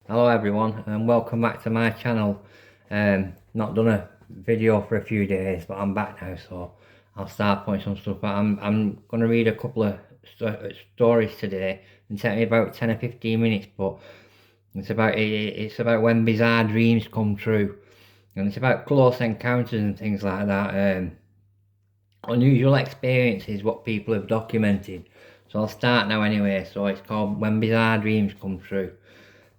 Hello everyone and welcome back to my channel. Not done a video for a few days, but I'm back now, so I'll start putting some stuff out. I'm going to read a couple of stories today. It'll take me about 10 or 15 minutes, but it's about when bizarre dreams come true, and it's about close encounters and things like that. Unusual experiences what people have documented. So I'll start now anyway. So it's called When Bizarre Dreams Come True.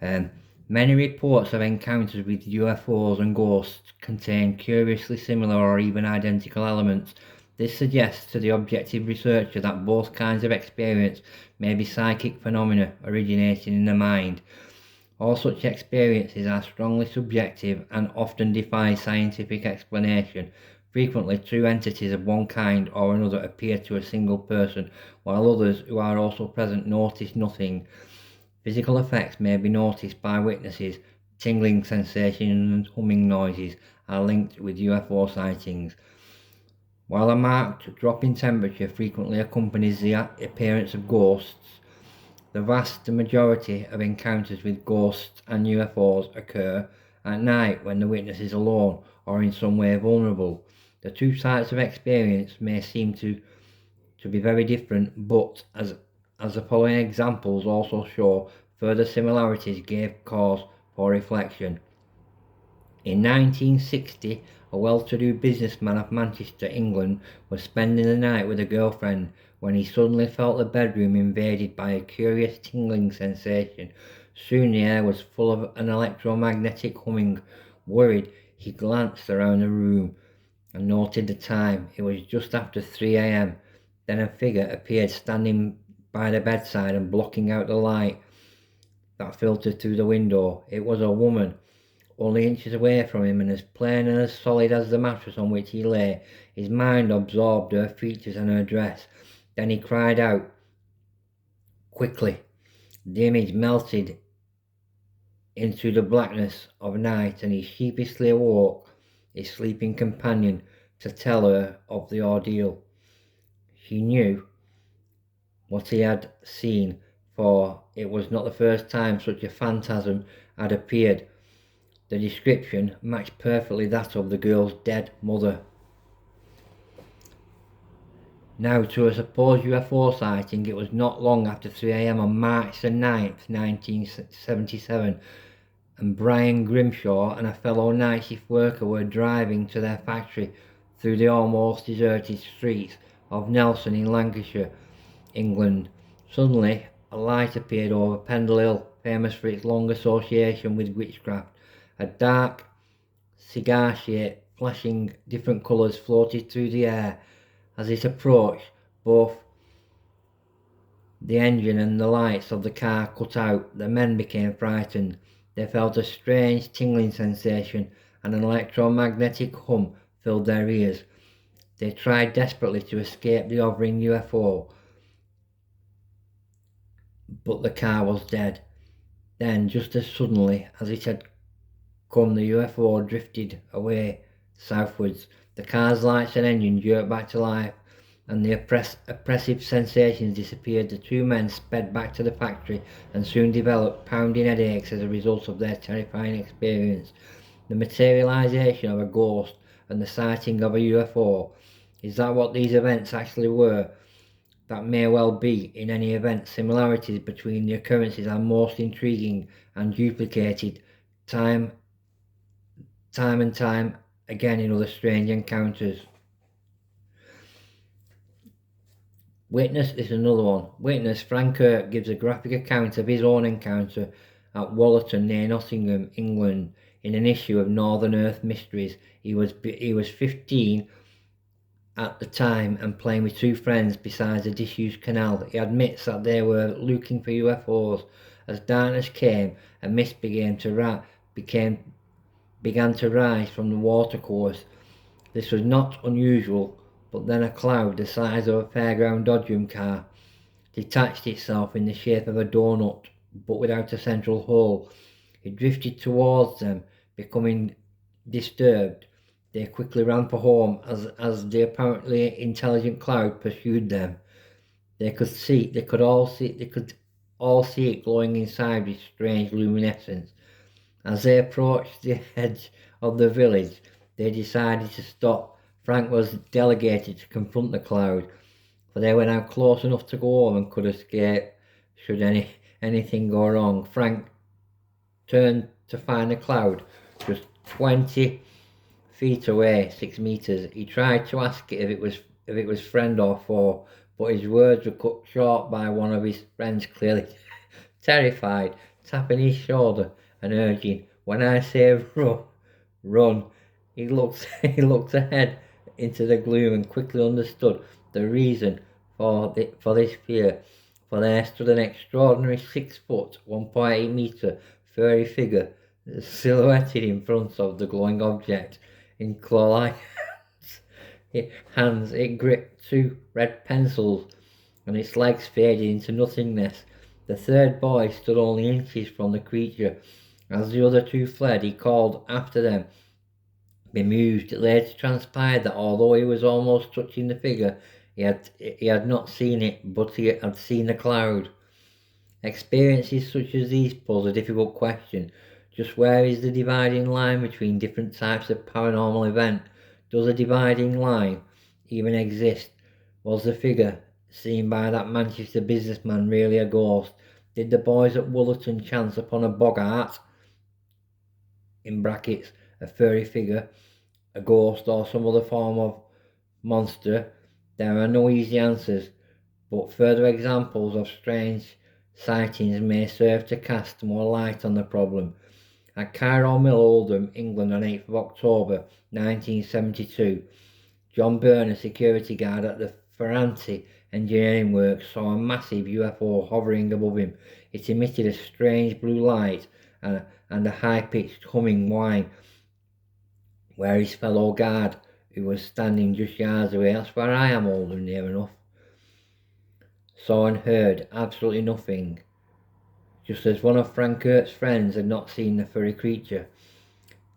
Um, Many reports of encounters with UFOs and ghosts contain curiously similar or even identical elements. This suggests to the objective researcher that both kinds of experience may be psychic phenomena originating in the mind. All such experiences are strongly subjective and often defy scientific explanation. Frequently, two entities of one kind or another appear to a single person, while others who are also present notice nothing. Physical effects may be noticed by witnesses. Tingling sensations and humming noises are linked with UFO sightings. While a marked drop in temperature frequently accompanies the appearance of ghosts, the vast majority of encounters with ghosts and UFOs occur at night when the witness is alone or in some way vulnerable. The two types of experience may seem to be very different, but as the following examples also show, further similarities gave cause for reflection. In 1960, a well-to-do businessman of Manchester, England, was spending the night with a girlfriend when he suddenly felt the bedroom invaded by a curious tingling sensation. Soon the air was full of an electromagnetic humming. Worried, he glanced around the room and noted the time. It was just after 3 a.m. Then a figure appeared standing by the bedside and blocking out the light that filtered through the window. It was a woman, only inches away from him and as plain and as solid as the mattress on which he lay. His mind absorbed her features and her dress. Then he cried out quickly. The image melted into the blackness of night, and he sheepishly awoke his sleeping companion to tell her of the ordeal. She knew what he had seen, for it was not the first time such a phantasm had appeared. The description matched perfectly that of the girl's dead mother. Now, to a supposed UFO sighting, it was not long after 3 a.m. on March the 9th, 1977, and Brian Grimshaw and a fellow night shift worker were driving to their factory through the almost deserted streets of Nelson in Lancashire, England. Suddenly, a light appeared over Pendle Hill, famous for its long association with witchcraft. A dark, cigar shape, flashing different colours, floated through the air. As it approached, both the engine and the lights of the car cut out. The men became frightened. They felt a strange tingling sensation, and an electromagnetic hum filled their ears. They tried desperately to escape the hovering UFO, but the car was dead. Then, just as suddenly as it had come, the UFO drifted away southwards. The car's lights and engine jerked back to life, and the oppressive sensations disappeared. The two men sped back to the factory and soon developed pounding headaches as a result of their terrifying experience. The materialization of a ghost and the sighting of a UFO. Is that what these events actually were? That may well be. In any event, similarities between the occurrences are most intriguing and duplicated time and time again in other strange encounters. This is another one. Witness Frank Kirk gives a graphic account of his own encounter at Wallerton near Nottingham, England, in an issue of Northern Earth Mysteries. He was 15 at the time and playing with two friends beside a disused canal. He admits that they were looking for UFOs. As darkness came, a mist began to rise from the watercourse. This was not unusual, but then a cloud the size of a fairground dodgem car detached itself in the shape of a donut, but without a central hole. It drifted towards them, becoming disturbed. They quickly ran for home as the apparently intelligent cloud pursued them. They could all see it glowing inside with strange luminescence. As they approached the edge of the village, they decided to stop. Frank was delegated to confront the cloud, for they were now close enough to go home and could escape should anything go wrong. Frank turned to find the cloud just 20 feet away, 6 meters. He tried to ask it if it was friend or foe, but his words were cut short by one of his friends, clearly terrified, tapping his shoulder and urging, "When I say run, run." He looked he looked ahead into the gloom and quickly understood the reason for this fear. For there stood an extraordinary 6 foot, 1.8 meter furry figure silhouetted in front of the glowing object. In claw-like hands it gripped 2 red pencils, and its legs faded into nothingness. The third boy stood only inches from the creature. As the other 2 fled, he called after them. Bemused, it later transpired that although he was almost touching the figure, he had not seen it, but he had seen the cloud. Experiences such as these pose a difficult question. Just where is the dividing line between different types of paranormal event? Does a dividing line even exist? Was the figure seen by that Manchester businessman really a ghost? Did the boys at Woolerton chance upon a boggart, in brackets, a furry figure, a ghost, or some other form of monster? There are no easy answers, but further examples of strange sightings may serve to cast more light on the problem. At Cairo Mill, Oldham, England, on 8th of October 1972, John Byrne, a security guard at the Ferranti engineering works, saw a massive UFO hovering above him. It emitted a strange blue light and a high-pitched humming whine, where his fellow guard, who was standing just yards away, that's where I am, Oldham, near enough, saw and heard absolutely nothing, just as one of Frank Kurt's friends had not seen the furry creature.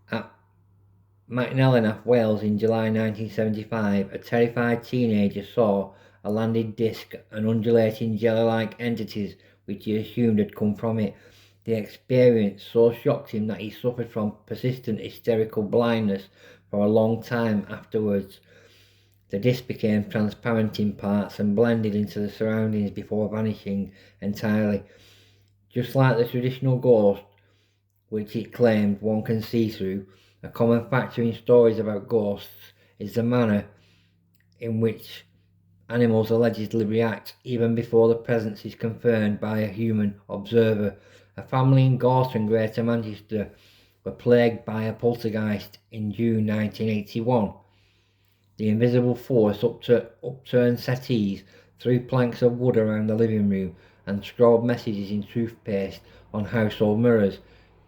At Machynlleth, Wales, in July 1975, a terrified teenager saw a landed disc and undulating jelly-like entities which he assumed had come from it. The experience so shocked him that he suffered from persistent hysterical blindness for a long time afterwards. The disc became transparent in parts and blended into the surroundings before vanishing entirely. Just like the traditional ghost, which it claimed one can see through, a common factor in stories about ghosts is the manner in which animals allegedly react even before the presence is confirmed by a human observer. A family in Gorton, Greater Manchester, were plagued by a poltergeist in June 1981. The invisible force upturned settees, threw planks of wood around the living room, and scrawled messages in toothpaste on household mirrors.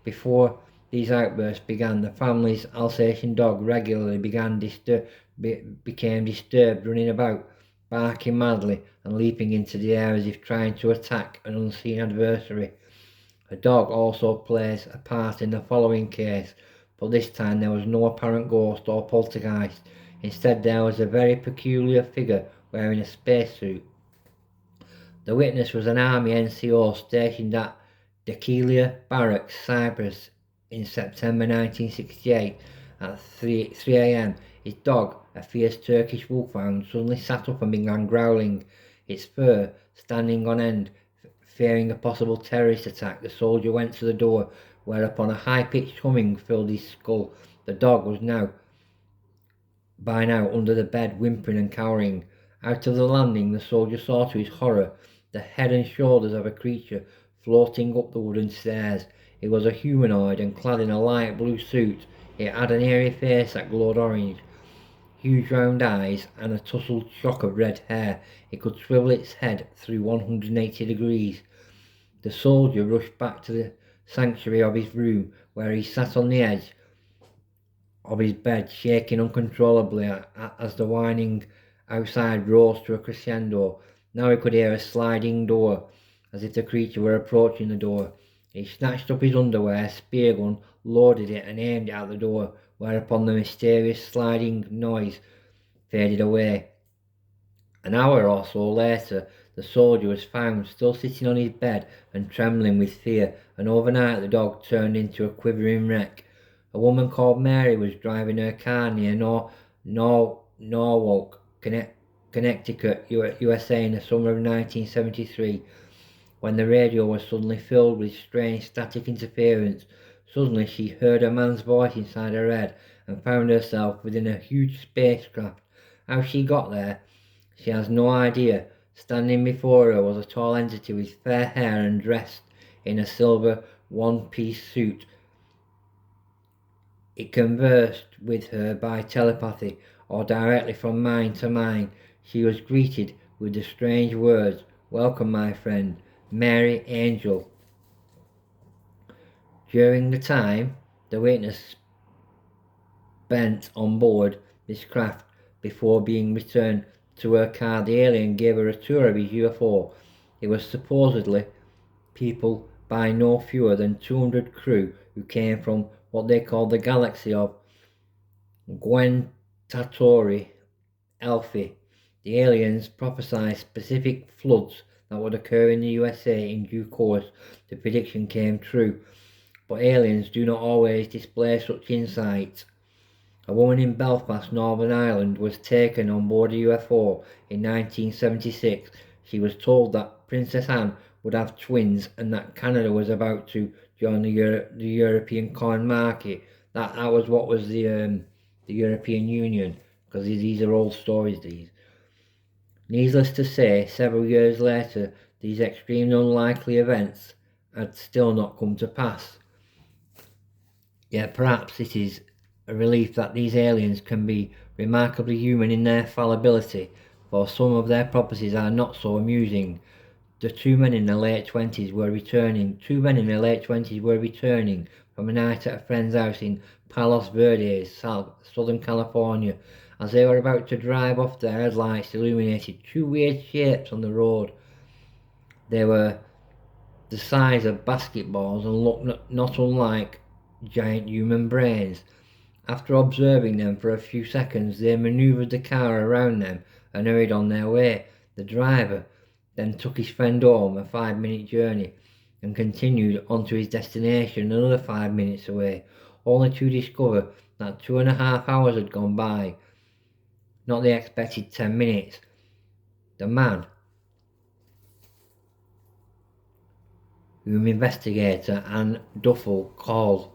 Before these outbursts began, the family's Alsatian dog regularly became disturbed, running about, barking madly and leaping into the air as if trying to attack an unseen adversary. A dog also plays a part in the following case, but this time there was no apparent ghost or poltergeist. Instead, there was a very peculiar figure wearing a spacesuit. The witness was an Army NCO stationed at Dekelia Barracks, Cyprus, in September 1968 at 3 a.m. His dog, a fierce Turkish wolfhound, suddenly sat up and began growling, its fur standing on end. Fearing a possible terrorist attack, the soldier went to the door, whereupon a high-pitched humming filled his skull. The dog was by now under the bed, whimpering and cowering. Out of the landing, the soldier saw to his horror the head and shoulders of a creature floating up the wooden stairs. It was a humanoid and clad in a light blue suit. It had an eerie face that glowed orange, huge round eyes, and a tousled shock of red hair. It could swivel its head through 180 degrees. The soldier rushed back to the sanctuary of his room, where he sat on the edge of his bed, shaking uncontrollably as the whining outside rose to a crescendo. Now he could hear a sliding door, as if the creature were approaching the door. He snatched up his underwear, spear gun, loaded it and aimed it at the door, whereupon the mysterious sliding noise faded away. An hour or so later, The soldier was found still sitting on his bed and trembling with fear, and overnight the dog turned into a quivering wreck. A woman called Mary was driving her car near Norwalk, Connecticut, USA in the summer of 1973, when the radio was suddenly filled with strange static interference. Suddenly she heard a man's voice inside her head and found herself within a huge spacecraft. How she got there, she has no idea. Standing before her was a tall entity with fair hair and dressed in a silver one-piece suit. It conversed with her by telepathy or directly from mind to mind. She was greeted with the strange words, "Welcome, my friend, Mary Angel." During the time the witness spent on board this craft before being returned to her car, the alien gave her a tour of his UFO. It was supposedly people by no fewer than 200 crew who came from what they called the galaxy of Gwentatori Alphi. The aliens prophesied specific floods that would occur in the USA in due course. The prediction came true, but aliens do not always display such insight. A woman in Belfast, Northern Ireland, was taken on board a UFO in 1976. She was told that Princess Anne would have twins and that Canada was about to join the European common market. That was what was the European Union, because these are old stories, these. Needless to say, several years later, these extremely unlikely events had still not come to pass. Yet perhaps it is a relief that these aliens can be remarkably human in their fallibility, for some of their properties are not so amusing. The two men in their late 20s were returning from a night at a friend's house in Palos Verdes, Southern California. As they were about to drive off, their headlights illuminated two weird shapes on the road. They were the size of basketballs and looked not unlike giant human brains. After observing them for a few seconds, they manoeuvred the car around them and hurried on their way. The driver then took his friend home, a 5-minute journey, and continued on to his destination another 5 minutes away, only to discover that 2.5 hours had gone by, not the expected 10 minutes. The man, whom investigator Anne Duffel called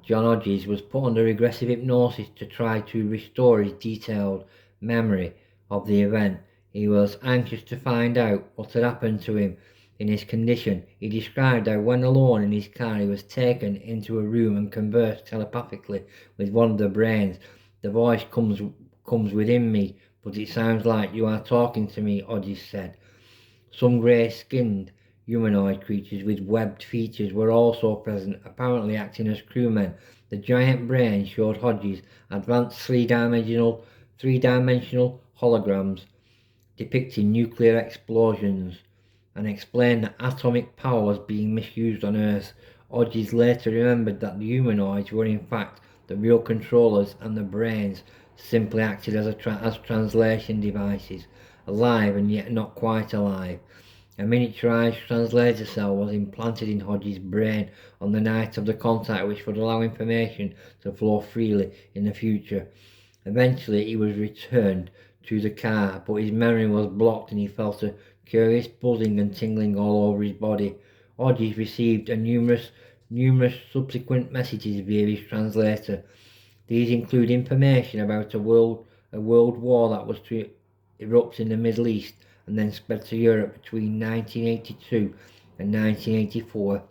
John Hodges, was put under aggressive hypnosis to try to restore his detailed memory of the event. He was anxious to find out what had happened to him in his condition. He described how when alone in his car he was taken into a room and conversed telepathically with one of the brains. "The voice comes within me, but it sounds like you are talking to me," Hodges said. Some grey-skinned humanoid creatures with webbed features were also present, apparently acting as crewmen. The giant brain showed Hodges advanced three-dimensional holograms depicting nuclear explosions and explained that atomic power was being misused on Earth. Hodges later remembered that the humanoids were in fact the real controllers and the brains simply acted as translation devices, alive and yet not quite alive. A miniaturized translator cell was implanted in Hodges' brain on the night of the contact, which would allow information to flow freely in the future. Eventually he was returned to the car, but his memory was blocked and he felt a curious buzzing and tingling all over his body. Hodges received numerous subsequent messages via his translator. These include information about a world war that was to erupt in the Middle East and then spread to Europe between 1982 and 1984.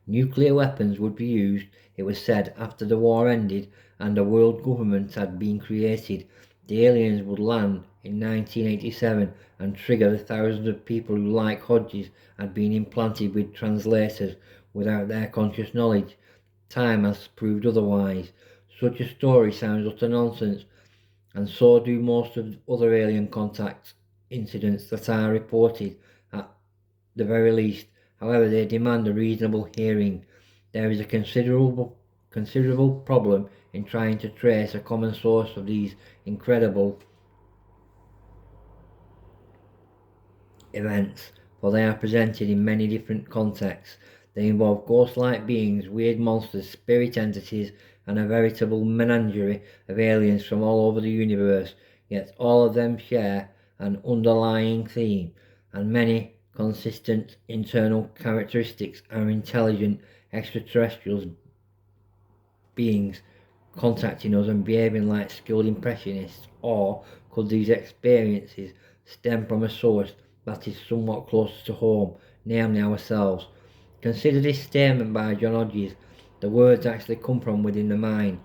Nuclear weapons would be used, it was said, after the war ended and a world government had been created. The aliens would land in 1987 and trigger the thousands of people who, like Hodges, had been implanted with translators without their conscious knowledge. Time has proved otherwise. Such a story sounds utter nonsense, and so do most of the other alien contact incidents that are reported, at the very least. However, they demand a reasonable hearing. There is a considerable problem in trying to trace a common source of these incredible events, for they are presented in many different contexts. They involve ghost-like beings, weird monsters, spirit entities, and a veritable menagerie of aliens from all over the universe, yet all of them share an underlying theme, and many consistent internal characteristics are intelligent extraterrestrials beings contacting us and behaving like skilled impressionists, or could these experiences stem from a source that is somewhat closer to home, namely ourselves? Consider this statement by John Hodges. The words actually come from within the mind.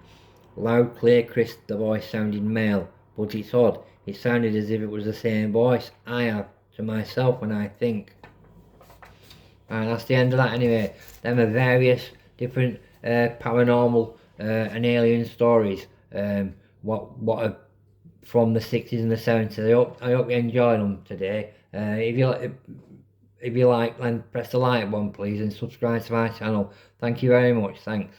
Loud, clear, crisp, the voice sounded male, but it's odd. It sounded as if it was the same voice I have to myself when I think. Right, that's the end of that anyway. Them are various different paranormal and alien stories. What are from the 60s and the 70s. I hope you enjoyed them today. If you like, then press the like button please and subscribe to my channel. Thank you very much. Thanks.